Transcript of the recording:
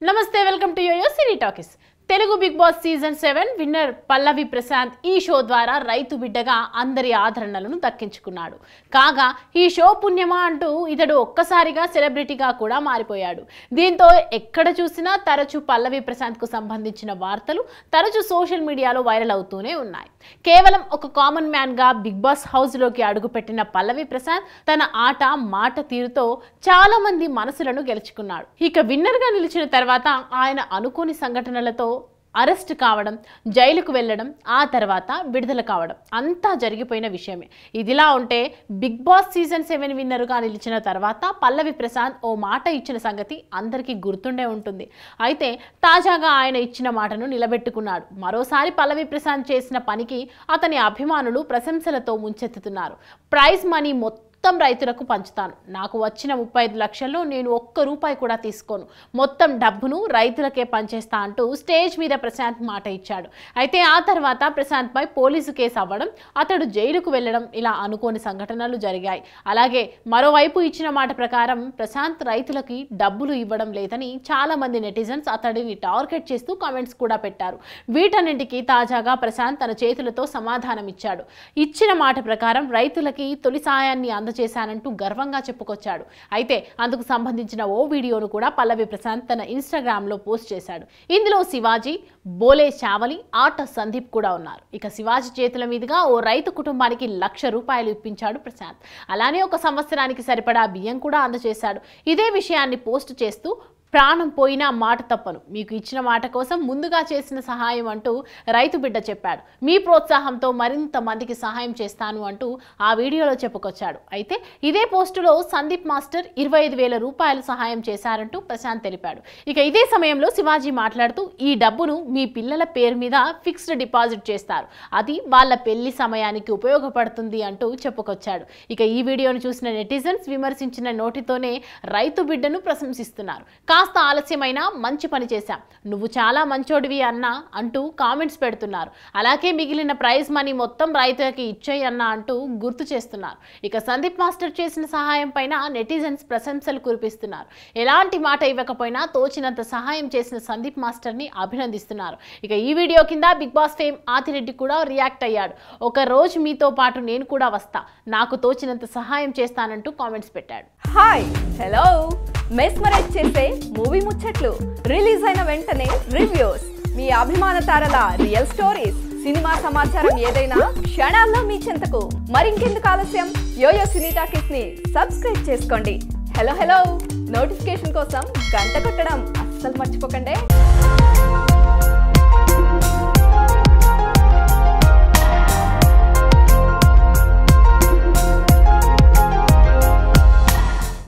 నమస్తే welcome to YoYo cine talkies. Telugu Bigg Boss season 7 winner Pallavi Prashanth ఈ show ద్వారా రైతు బిడ్డగా అందరి ఆదరణలను దక్కించుకున్నాడు. కాగా ఈ షో పుణ్యమా అంటూ ఇతడు ఒక్కసారిగా సెలబ్రిటీగా కూడా మారిపోయాడు. దీంతో ఎక్కడ చూసినా తరచూ పల్లవి ప్రశాంత్ కు సంబంధించిన వార్తలు తరచూ సోషల్ మీడియాలో వైరల్ అవుతూనే ఉన్నాయి. కేవలం ఒక కామన్ మ్యాన్ గా బిగ్ బాస్ హౌస్ లోకి అడుగుపెట్టిన పల్లవి ప్రశాంత్ తన ఆట మాట తీరుతో చాలా మంది మనసులను గెలుచుకున్నాడు. ఇక విన్నర్ గా నిలిచిన తర్వాత ఆయన అనుకోని సంఘటనలతో అరెస్ట్ కావడం, జైలుకు వెళ్ళడం, ఆ తర్వాత విడుదల కావడం అంతా జరిగిపోయిన విషయమే. ఇదిలా ఉంటే బిగ్ బాస్ సీజన్ 7 విన్నర్గా నిలిచిన తర్వాత పల్లవి ప్రశాంత్ ఓ మాట ఇచ్చిన సంగతి అందరికీ గుర్తుండే ఉంటుంది. అయితే తాజాగా ఆయన ఇచ్చిన మాటను నిలబెట్టుకున్నాడు. మరోసారి పల్లవి ప్రశాంత్ చేసిన పనికి అతని అభిమానులు ప్రశంసలతో ముంచెత్తుతున్నారు. ప్రైజ్ మనీ మొత్తం రైతులకు పంచుతాను. నాకు వచ్చిన 35 లక్షల్లో నేను ఒక్క రూపాయి కూడా తీసుకోను. మొత్తం డబ్బును రైతులకే పంచేస్తా అంటూ స్టేజ్ మీద ప్రశాంత్ మాట ఇచ్చాడు. అయితే ఆ తర్వాత ప్రశాంత్ పై పోలీసు కేసు అవ్వడం, అతడు జైలుకు వెళ్లడం ఇలా అనుకోని సంఘటనలు జరిగాయి. అలాగే మరోవైపు ఇచ్చిన మాట ప్రకారం ప్రశాంత్ రైతులకి డబ్బులు ఇవ్వడం లేదని చాలా మంది నెటిజన్స్ అతడిని టార్గెట్ చేస్తూ కామెంట్స్ కూడా పెట్టారు. వీటన్నింటికి తాజాగా ప్రశాంత్ తన చేతులతో సమాధానం ఇచ్చాడు. ఇచ్చిన మాట ప్రకారం రైతులకి తొలి సాయాన్ని చేశానంటూ గర్వంగా చెప్పుకొచ్చాడు. అయితే అందుకు సంబంధించిన ఓ వీడియోను కూడా పల్లవి ప్రశాంత్ తన ఇన్స్టాగ్రామ్ లో పోస్ట్ చేశాడు. ఇందులో శివాజీ, బోలే చావలి, ఆట సందీప్ కూడా ఉన్నారు. ఇక శివాజీ చేతుల మీదుగా ఓ రైతు కుటుంబానికి ₹1,00,000 ఇప్పించాడు ప్రశాంత్. అలానే ఒక సంవత్సరానికి సరిపడా బియ్యం కూడా అందజేశాడు. ఇదే విషయాన్ని పోస్ట్ చేస్తూ ప్రాణం పోయినా మాట తప్పను, మీకు ఇచ్చిన మాట కోసం ముందుగా చేసిన సహాయం అంటూ రైతు బిడ్డ చెప్పాడు. మీ ప్రోత్సాహంతో మరింత మందికి సహాయం చేస్తాను అంటూ ఆ వీడియోలో చెప్పుకొచ్చాడు. అయితే ఇదే పోస్టులో సందీప్ మాస్టర్ ₹25,000 సహాయం చేశారంటూ ప్రశాంత్ తెలిపాడు. ఇక ఇదే సమయంలో శివాజీ మాట్లాడుతూ ఈ డబ్బును మీ పిల్లల పేరు మీద ఫిక్స్డ్ డిపాజిట్ చేస్తారు, అది వాళ్ళ పెళ్లి సమయానికి ఉపయోగపడుతుంది అంటూ చెప్పుకొచ్చాడు. ఇక ఈ వీడియోను చూసిన నెటిజన్స్ విమర్శించిన నోటితోనే రైతు బిడ్డను ప్రశంసిస్తున్నారు. కాస్త ఆలస్యమైనా మంచి పని చేశాం, నువ్వు చాలా మంచోడివి అన్నా అంటూ కామెంట్స్ పెడుతున్నారు. అలాగే మిగిలిన ప్రైజ్ మనీ మొత్తం రైతులకి ఇచ్చేయి అన్నా అంటూ గుర్తు చేస్తున్నారు. ఇక సందీప్ మాస్టర్ చేసిన సహాయం పైన నెటిజన్స్ ప్రశంసలు కురిపిస్తున్నారు. ఎలాంటి మాట ఇవ్వకపోయినా తోచినంత సహాయం చేసిన సందీప్ మాస్టర్ ని అభినందిస్తున్నారు. ఇక ఈ వీడియో కింద బిగ్ బాస్ ఫేమ్ ఆతిరెడ్డి కూడా రియాక్ట్ అయ్యాడు. ఒక రోజు మీతో పాటు నేను కూడా వస్తా, నాకు తోచినంత సహాయం చేస్తానంటూ కామెంట్స్ పెట్టాడు. హాయ్, హలో, మెస్మరైజ్ చేసే మూవీ ముచ్చట్లు, రిలీజ్ అయిన వెంటనే రివ్యూస్, మీ అభిమాన తారల రియల్ స్టోరీస్, సినిమా సమాచారం ఏదైనా క్షణాల్లో మీ చెంతకు. మరింకెందుకు ఆలస్యం, యోయో సినీ టాకీస్ ని సబ్స్క్రైబ్ చేసుకోండి. హలో హలో నోటిఫికేషన్ కోసం గంట కొట్టడం అస్సలు మర్చిపోకండి.